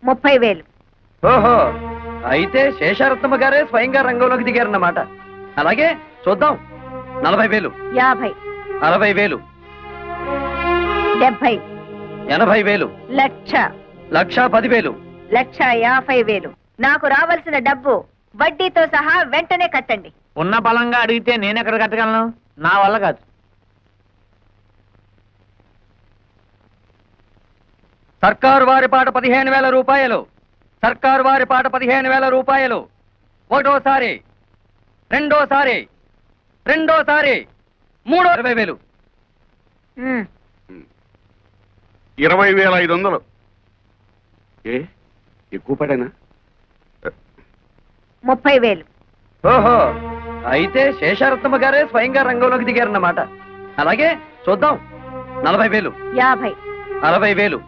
30,000. ఓహో, అయితే శేషారత్నమ్మ గారే స్వయంగా రంగంలోకి దిగారన్నమాట. అలాగే చూద్దాం. 40,000, 50, 60,000, 70, 80,000, లక్ష, 1,10,000. 1,50,000. నాకు రావాల్సిన డబ్బు వడ్డీతో సహా వెంటనే కట్టండి. ఉన్న బలంగా అడిగితే నేనెక్కడ కట్టగలను? నా వల్ల కాదు. సర్కారు వారి పాట 15,000 రూపాయలు. సర్కారు వారి పాట 15,000 రూపాయలు. ఒకటోసారి, రెండోసారి, మూడో 20,000. 20,500. ఏ ఎక్కువ పడేనా? 30,000. ఓహో, అయితే శేషారత్నమ్మ గారే స్వయంగా రంగంలోకి దిగారన్నమాట. అలాగే చూద్దాం. 40,000, 50, 60,000,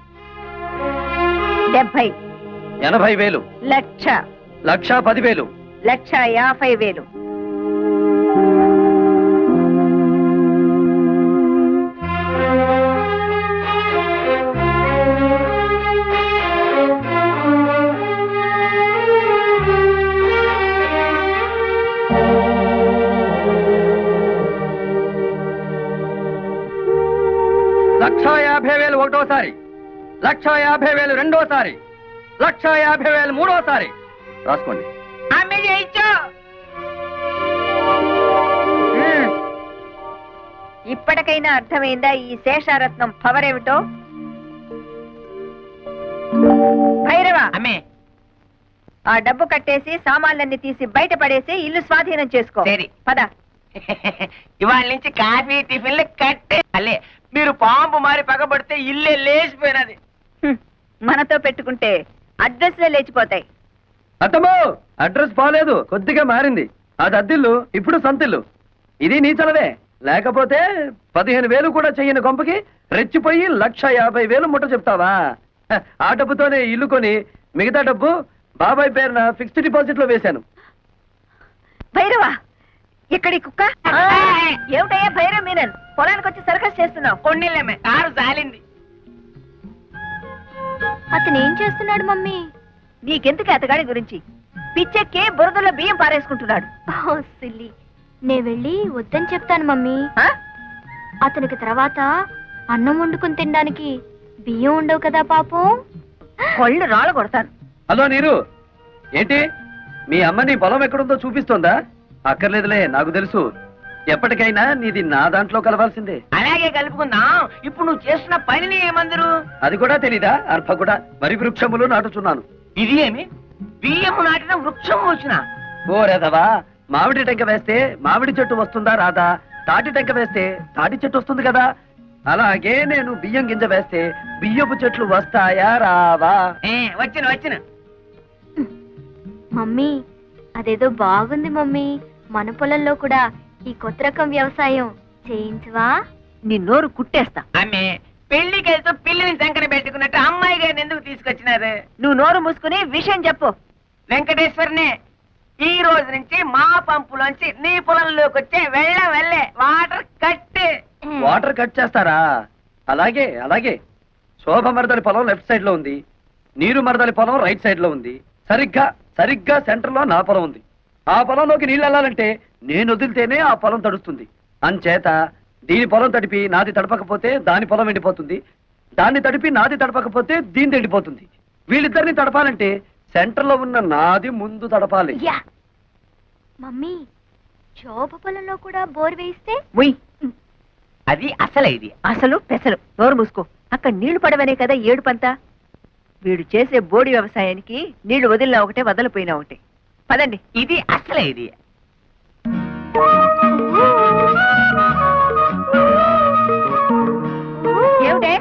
70, 80,000, లక్ష, 1,10,000. 1,50,000. లక్ష 50,000 ఒకటోసారి, 1,50,000 రెండోసారి, 1,50,000 మూడోసారి. రాసుకోండి. ఇప్పటికైనా అర్థమైందా ఈ శేషారత్నం పవర్ ఏమిటో? భైరవ, అమ్మే, ఆ డబ్బు కట్టేసి సామాన్లన్నీ తీసి బయట పడేసి ఇల్లు స్వాధీనం చేసుకో. సరే. పద. ఇవాళ నుంచి కాఫీ టిఫిన్లు కట్టే. అల్లే మీరు పాంపు మారి పగబడితే ఇల్లే లేచిపోయినది. మనతో పెట్టుకుంటే అడ్రస్లే లేచిపోతాయి. అత్తమ్మో, అడ్రస్ బాలేదు, కొద్దిగా మారింది. అది అద్దిల్లు, ఇప్పుడు సొంతిల్లు. ఇది నీ చలవే. లేకపోతే 15,000 కూడా చెయ్యని కొంపకి రెచ్చిపోయి 1,50,000 ముట్ట చెప్తావా? ఆ డబ్బుతోనే ఇల్లు కొని మిగతా డబ్బు బాబాయ్ పేరున ఫిక్స్డ్ డిపాజిట్ లో వేశాను. భైరవ, ఇక్కడి కుక్క ఏమిటయ్యా భైరవ మీనన్ పొలానికి వచ్చి సర్కస్ చేస్తున్నావు? కొన్నిళ్ళమే కారు జాలింది. అతను ఏం చేస్తున్నాడు మమ్మీ? నీకెందుకు అతగాడి గురించి? పిచ్చెక్కి బురదలో బియ్యం పారేసుకుంటున్నాడు. సిల్లి, నే వెళ్ళి వద్దని చెప్తాను మమ్మీ. ఆ? అతనికి తర్వాత అన్నం వండుకుని తినడానికి బియ్యం ఉండవు కదా పాపం. కొళ్ళు రాళ్ళ కొడతాను. హలో నీరు, ఏంటి మీ అమ్మ నీ పొలం ఎక్కడుందో చూపిస్తోందా? అక్కర్లేదులే, నాకు తెలుసు. ఎప్పటికైనా నీది నా దాంట్లో కలవాల్సిందే. అలాగే కలుపుకుందాం. ఇప్పుడు నువ్వు చేస్తున్న పనిని ఏమందరు? అది కూడా తెలీదా? అర్భ కూడా వరి వృక్షములు నాటుచున్నాను. ఇది ఏమి బియ్యము నాటిన వృక్షం వచ్చిన? ఓరేదవా, మామిడి టెంక వేస్తే మామిడి చెట్టు వస్తుందా రాదా? తాటి టెంక వేస్తే తాటి చెట్టు వస్తుంది కదా. అలాగే నేను బియ్యం గింజ వేస్తే బియ్యపు చెట్లు వస్తాయా రావా? వచ్చిన మమ్మీ, అదేదో బాగుంది మమ్మీ. మన పొలంలో కూడా ఈ కొత్త రకం వ్యవసాయం చేయించవా? నీ నోరు కుట్టేస్తా. అమ్మే, పెళ్లికి వెళ్తూ పిల్లిని సంకర పెట్టుకున్నట్టు అమ్మాయి గారిని ఎందుకు తీసుకొచ్చినారు? నువ్వు నోరు మూసుకుని విషయం చెప్పు. వెంకటేశ్వరనే, ఈ రోజు నుంచి మా పంపులోంచి నీ పొలంలోకి వచ్చే వెళ్ళే వాటర్ కట్. వాటర్ కట్ చేస్తారా? అలాగే అలాగే. శోభ మరదలి పొలం లెఫ్ట్ సైడ్ లో ఉంది, నీరు మరదలి పొలం రైట్ సైడ్ లో ఉంది. సరిగ్గా సెంటర్ లో నా పొలం ఉంది. ఆ పొలంలోకి నీళ్ళు వెళ్ళాలంటే నేను వదిలితేనే ఆ పొలం తడుస్తుంది. అంచేత దీని పొలం తడిపి నాది తడపకపోతే దాని పొలం ఎండిపోతుంది, దాన్ని తడిపి నాది తడపకపోతే దీని ఎండిపోతుంది. వీళ్ళిద్దరిని తడపాలంటే సెంటర్ లో ఉన్న నాది ముందు తడపాలి. మమ్మీ, శోభ పొలంలో కూడా బోర్ వేయిస్తే? ఉయ్, అది అసలు ఇది అసలు పెసలు. నోరు మూసుకో. అక్కడ నీళ్లు పడవనే కదా ఏడుపంతా. వీడు చేసే బోడి వ్యవసాయానికి నీళ్లు వదిలినా ఒకటే, వదలిపోయినా ఒకటే. పదండి. ఇది అసలే ఇది. ఏమిటే?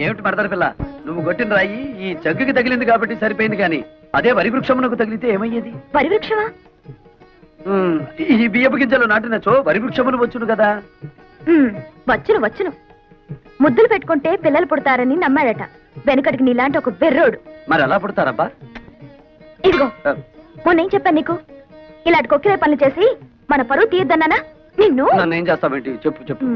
ఏమిటి మరదల పిల్ల, నువ్వు కొట్టిన రాయి ఈ జగ్గుకి తగిలింది కాబట్టి సరిపోయింది, కానీ అదే వరి వృక్షమునకు తగిలితే ఏమయ్యేది? వరి వృక్షమా? ఈ బియ్యపు గింజలు నాటినచో వరి వృక్షములు వచ్చును కదా. వచ్చును. ముద్దులు పెట్టుకుంటే పిల్లలు పుడతారని నమ్మాడట. వెనకటికి నీలాంటి ఒక బెర్రోడు. మరి ఎలా పుడతారబ్బా? ఇదిగో మొన్నేం చెప్పాను నీకు, ఇలాంటి కొక్కిరే పనులు చేసి మన పరువు తీయద్దన్నానా నిన్ను? నన్ను ఏం చేస్తావేంటి? చెప్పు చెప్పు.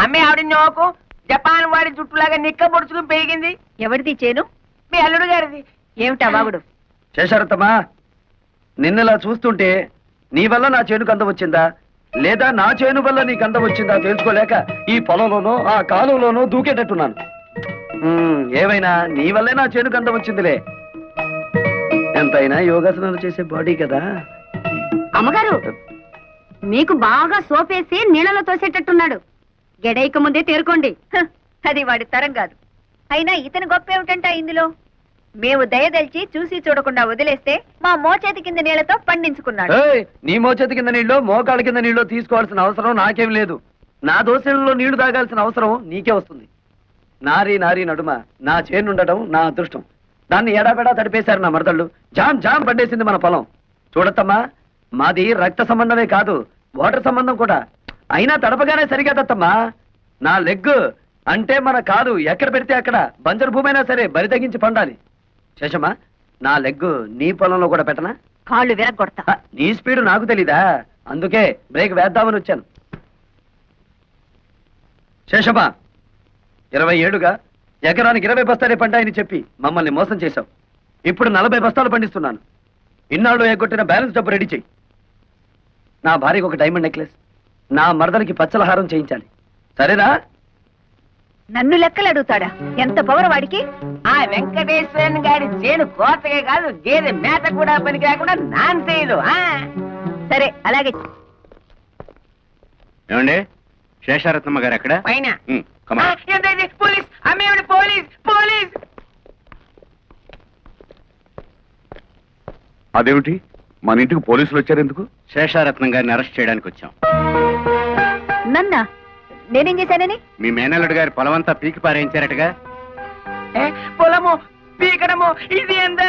అమ్మే ఆవిడ నోకు జపాన్ వాడి జుట్టులాగా నిక్క పొడుచుకుని పెరిగింది. ఎవరిది చేను? మీ అల్లుడు గారిది. ఏమిటా వాగుడు? శేషారత్తమ్మా, నిన్నలా చూస్తుంటే నీ వల్ల నా చేనుకు అందం వచ్చిందా లేదా నా చేను వల్ల నీకు అందం వచ్చిందా తెలుసుకోలేక ఈ పొలంలోనో ఆ కాలువలోనో దూకేటట్టున్నాను. ఏమైనా నీ వల్లే నా చేనుకు అందం వచ్చిందిలే. ఎంతైనా యోగాసనాలు చేసే బాడీ కదా. అమ్మగారు, మీకు బాగా సోపేసి నీళ్ళలో తోసేటట్టున్నాడు. గెడైక ముందే తేరుకోండి. హ, అది వాడి తరం కాదు. అయినా ఇతని గొప్ప ఏమిటంట ఇందులో? మేము దయదలిచి చూసి చూడకుండా వదిలేస్తే మా మోచేతి కింద నీళ్లతో పండించుకున్నాడు. ఏయ్, నీ మోచేతి కింద నీళ్ళు మోకాళ్ళ కింద నీళ్ళు తీసుకోవాల్సిన అవసరం నాకేం లేదు. నా దోశలలో నీళ్లు తాగాల్సిన అవసరం నీకే వస్తుంది. నారీ నారీ నడుమ నా చేనుండటం నా అదృష్టం. దాన్ని ఎడాపెడా తడిపేశారు నా మరదళ్ళు. జామ్ జామ్ పండేసింది మన పొలం. చూడత్తమ్మా, మాది రక్త సంబంధమే కాదు, వాటర్ సంబంధం కూడా. అయినా తడపగానే సరిగదత్తమ్మా. నా లెగ్ అంటే మన కాదు ఎక్కడ పెడితే అక్కడ బంజరు భూమి అయినా సరే బరి తగ్గించి పండాలి. శేషమ్మా, నా లెగ్ నీ పొలంలో కూడా పెట్టనా? కాళ్ళు విరగొడతా. నీ స్పీడ్ నాకు తెలీదా? అందుకే బ్రేక్ వేద్దామని వచ్చాను. శేషమ్మా, 20 ఏళ్లుగా ఎకరానికి 20 బస్తాలే పంటాయని చెప్పి మమ్మల్ని మోసం చేశావు. ఇప్పుడు 40 బస్తాలు పండిస్తున్నాను. ఇన్నాళ్ళు ఎగ్గొట్టిన బ్యాలెన్స్ డబ్బు రెడీ చెయ్యి. నా భార్యకు ఒక డైమండ్ నెక్లెస్, నా మరదలకి పచ్చలహారం చేయించాలి. సరేనా? నన్ను లెక్కలు అడుగుతాడా? ఎంత పవర్ వాడికి! ఆ వెంకటేశ్వరన్ గారి చేను కోతగా కాదు, గేదె మేత కూడా పనికి రాకుండా నాన్ చేయదు. సరే అలాగే. ఏమండి, శేషారత్నమ్మ గారు ఎక్కడ? పైన come on. ఏంటండి? పోలీస్ అమ్మే, పోలీస్ పోలీస్. అదేమిటి, మన ఇంటికి పోలీసులు వచ్చారు ఎందుకు? శేషారత్నం గారిని అరెస్ట్ చేయడానికి వచ్చాం. నన్నా? నేనేం చేశానని? మీ మేనల్లుడు గారి పొలమంతా పీకి పారేయించారటగా. పొలము పీకడము ఇది ఎంత?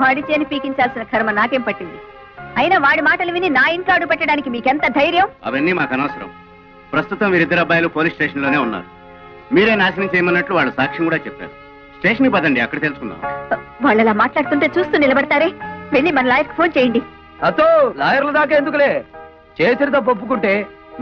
వాడి చేను పీకించాల్సిన కర్మ నాకేం పట్టింది? అయినా వాడి మాటలు విని నా ఇంట్లో అడుగు పెట్టడానికి మీకెంత ధైర్యం? అవన్నీ మాకు అనవసరం. ప్రస్తుతం వీరిద్దరు అబ్బాయిలు పోలీస్ స్టేషన్ లోనే ఉన్నారు. మీరే నాశనం చేయమన్నట్లు వాళ్ళు సాక్ష్యం కూడా చెప్పారు. స్టేషన్ పదండి, అక్కడ తెలుసుకుందాం. వాళ్ళలా మాట్లాడుతుంటే చూస్తూ నిలబడతారే? వెళ్ళి మన లాయర్కి ఫోన్ చేయండి. అతో లాయర్ల దాకా ఎందుకులే, చేసిన తప్పు ఒప్పుకుంటే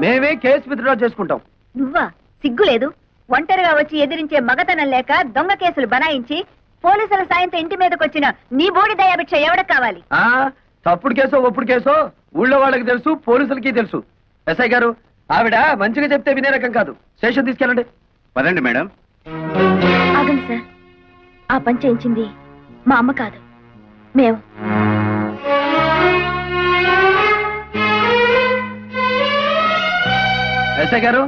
మేమే కేసు విత్డ్రా చేసుకుంటాం. నువ్వా? సిగ్గు లేదు? ఒంటరిగా వచ్చి ఎదిరించే మగతనం లేక దొంగ కేసులు బనాయించి పోలీసుల సాయంతో ఇంటి మీదకి వచ్చిన నీ బోడి దయాభిక్ష ఎవడకు కావాలి? ఆ తప్పుడు కేసో ఒప్పుడు కేసో ఊళ్ళో వాళ్ళకి తెలుసు, పోలీసులకి తెలుసు. ఎస్ఐ గారు, ఆవిడ మంచిగా చెప్తే వినే రకం కాదు. స్టేషన్ తీసుకెళ్ళండి. పదండి మేడం. ఆగండి సార్, ఆ పని చేయించింది మా అమ్మ కాదు, మేము. ఎస్ఐ గారు,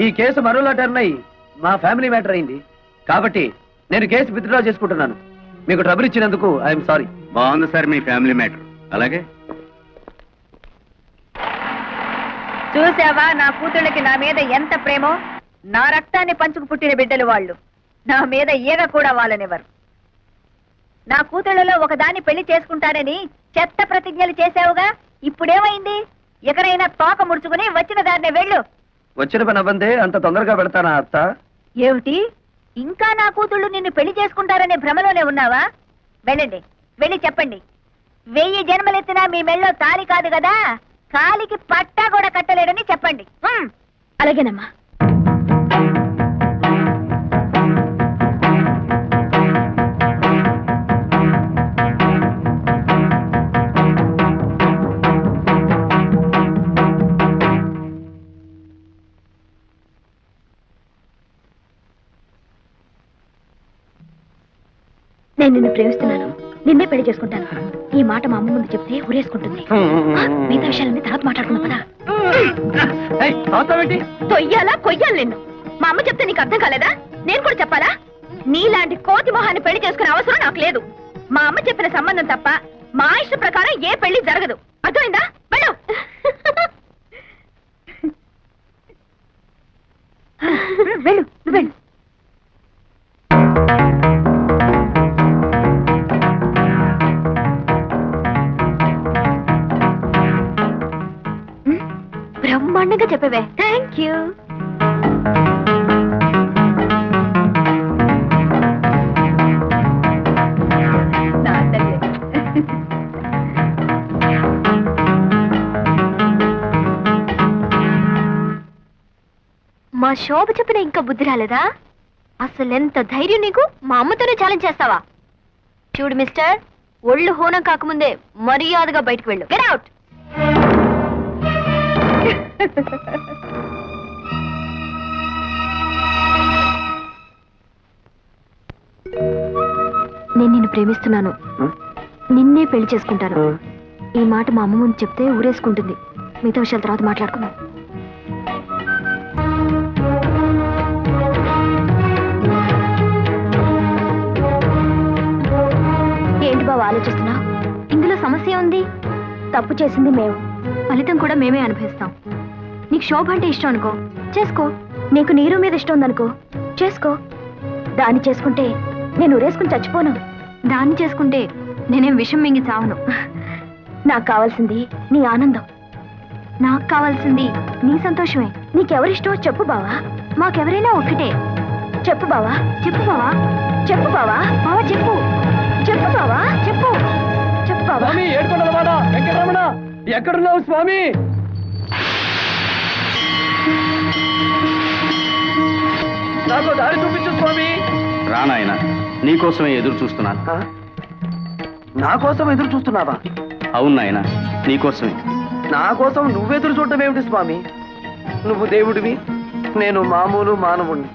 ఈ కేసు మరోలా టర్న్ అయ్యి మా ఫ్యామిలీ మ్యాటర్ అయింది కాబట్టి నేను కేసు విత్డ్రా చేసుకుంటున్నాను. మీకు ట్రబుల్ ఇచ్చినందుకు ఐఎమ్ సారీ. బాగుంది సార్ మీ ఫ్యామిలీ మ్యాటర్. అలాగే చూసావా నా కూతుళ్ళకి నా మీద ఎంత ప్రేమో? నా రక్తాన్ని పంచుకు పుట్టిన బిడ్డలు వాళ్ళు. నా మీద ఈగ కూడా వాళ్ళనివ్వరు. నా కూతుళ్ళలో ఒకదాన్ని పెళ్లి చేసుకుంటానని చెత్త ప్రతిజ్ఞలు చేశావుగా, ఇప్పుడేమైంది? ఎక్కడైనా తోక ముడుచుకుని వచ్చిన దారినే వెళ్ళు. వచ్చిన పని అవ్వందే అంత తొందరగా పెడతానా అత్త? ఏమిటి, ఇంకా నా కూతుళ్ళు నిన్ను పెళ్లి చేసుకుంటారనే భ్రమలోనే ఉన్నావా? వెళ్ళండి, వెళ్ళి చెప్పండి. 1000 జన్మలెత్తినా మీ మెళ్ళో తాలి కాదు కదా, కాలికి పట్టా కూడా కట్టలేడని చెప్పండి. అలాగేనమ్మా. నేను నిన్ను ప్రేమిస్తున్నాను, నిన్నే పెళ్లి చేసుకుంటాను. ఈ మాట మా అమ్మ ముందు చెప్తే ఉరేసుకుంటుంది. మిగతా విషయాలన్నీ తర్వాత మాట్లాడుకుందాం కదా. తొయ్యాలా కొయ్యాలి నిన్ను? మా అమ్మ చెప్తే నీకు అర్థం కాలేదా? నేను కూడా చెప్పాలా? నీలాంటి కోతి మొహాన్ని పెళ్లి చేసుకునే అవసరం నాకు లేదు. మా అమ్మ చెప్పిన సంబంధం తప్ప మా ఇష్ట ప్రకారం ఏ పెళ్లి జరగదు. అర్థమైందా? వెళ్ళు. వెళ్ళు, నువ్వు వెళ్ళు. బ్రహ్మాండంగా చెప్పేవే. Thank you. నా తల్లి. మా శోభ చెప్పిన ఇంకా బుద్ధి రాలేదా? అసలు ఎంత ధైర్యం నీకు? మా అమ్మతోనే ఛాలెంజ్ చేస్తావా? చూడు మిస్టర్, ఒళ్ళు హోనం కాకముందే మర్యాదగా బయటకు వెళ్ళు. Get out. నేను నిన్ను ప్రేమిస్తున్నాను, నిన్నే పెళ్లి చేసుకుంటాను. ఈ మాట మా అమ్మ ముందు చెప్తే ఊరేసుకుంటుంది. మిగతా విషయాల తర్వాత మాట్లాడుకుందాం. ఏంటి బాబు ఆలోచిస్తున్నా? ఇందులో సమస్య ఉంది. తప్పు చేసింది మేము, ఫలితం కూడా మేమే అనుభవిస్తాం. నీకు శోభ అంటే ఇష్టం అనుకో, చేసుకో. నీకు నీరు మీద ఇష్టం ఉందనుకో, చేసుకో. దాన్ని చేసుకుంటే నేను ఊరేసుకుని చచ్చిపోను. దాన్ని చేసుకుంటే నేనేం విషం మింగి చావను. నాకు కావాల్సింది నీ ఆనందం, నాకు కావాల్సింది నీ సంతోషమే. నీకెవరిష్టమో చెప్పు బావా, మాకెవరైనా ఒక్కటే. చెప్పు బావా, చెప్పు బావా, చెప్పు బావా, బావా చెప్పు, చెప్పు బావా, చెప్పు, చెప్పు బావా. స్వామి ఏడుకొండలవాడ వెంకటరమణ, ఎక్కడున్నావు స్వామి? నాకు దారి చూపించు స్వామి. రానాయన, నీకోసమే ఎదురు చూస్తున్నాను. నా కోసం ఎదురు చూస్తున్నావా? అవును నాయన, నీకోసమే. నా కోసం నువ్వెదురు చూడటం ఏమిటి స్వామి? నువ్వు దేవుడివి, నేను మామూలు మానవుణ్ణి.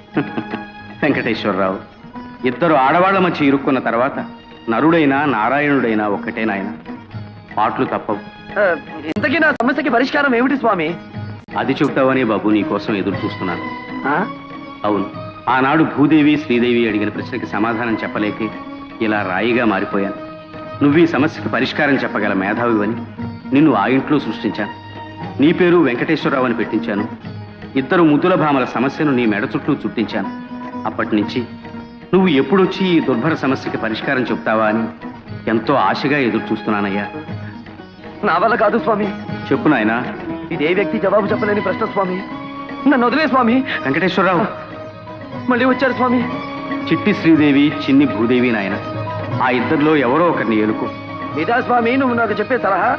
వెంకటేశ్వరరావు, ఇద్దరు ఆడవాళ్ల మధ్య ఇరుక్కున్న తర్వాత నరుడైనా నారాయణుడైనా ఒక్కటే నాయన. పాటలు తప్పవు. ఇంతకీ నా సమస్యకి పరిష్కారం ఏమిటి స్వామి? అది చెబుతావనే బాబు నీకోసం ఎదురు చూస్తున్నాను. ఆ? అవును, ఆనాడు భూదేవి శ్రీదేవి అడిగిన ప్రశ్నకి సమాధానం చెప్పలేకే ఇలా రాయిగా మారిపోయాను. నువ్వు ఈ సమస్యకి పరిష్కారం చెప్పగల మేధావివని నిన్ను ఆ ఇంట్లో సృష్టించాను. నీ పేరు వెంకటేశ్వరరావు అని పెట్టించాను. ఇద్దరు ముద్దుల భామల సమస్యను నీ మెడ చుట్టూ చుట్టించాను. అప్పటి నుంచి నువ్వు ఎప్పుడొచ్చి ఈ దుర్భర సమస్యకి పరిష్కారం చెప్తావా అని ఎంతో ఆశగా ఎదురు చూస్తున్నానయ్యా. నా వల్ల కాదు స్వామి. చెప్పు నాయనా. ఇదే వ్యక్తి జవాబు చెప్పలేని ప్రశ్న స్వామి. నన్ను వదిలే స్వామి. వెంకటేశ్వరరావు మళ్ళీ వచ్చారు స్వామి. చిట్టి శ్రీదేవి, చిన్ని భూదేవి నాయన. ఆ ఇద్దరిలో ఎవరో ఒకరిని ఎలుకో. ఇదా స్వామి నువ్వు నాకు చెప్పే సలహా?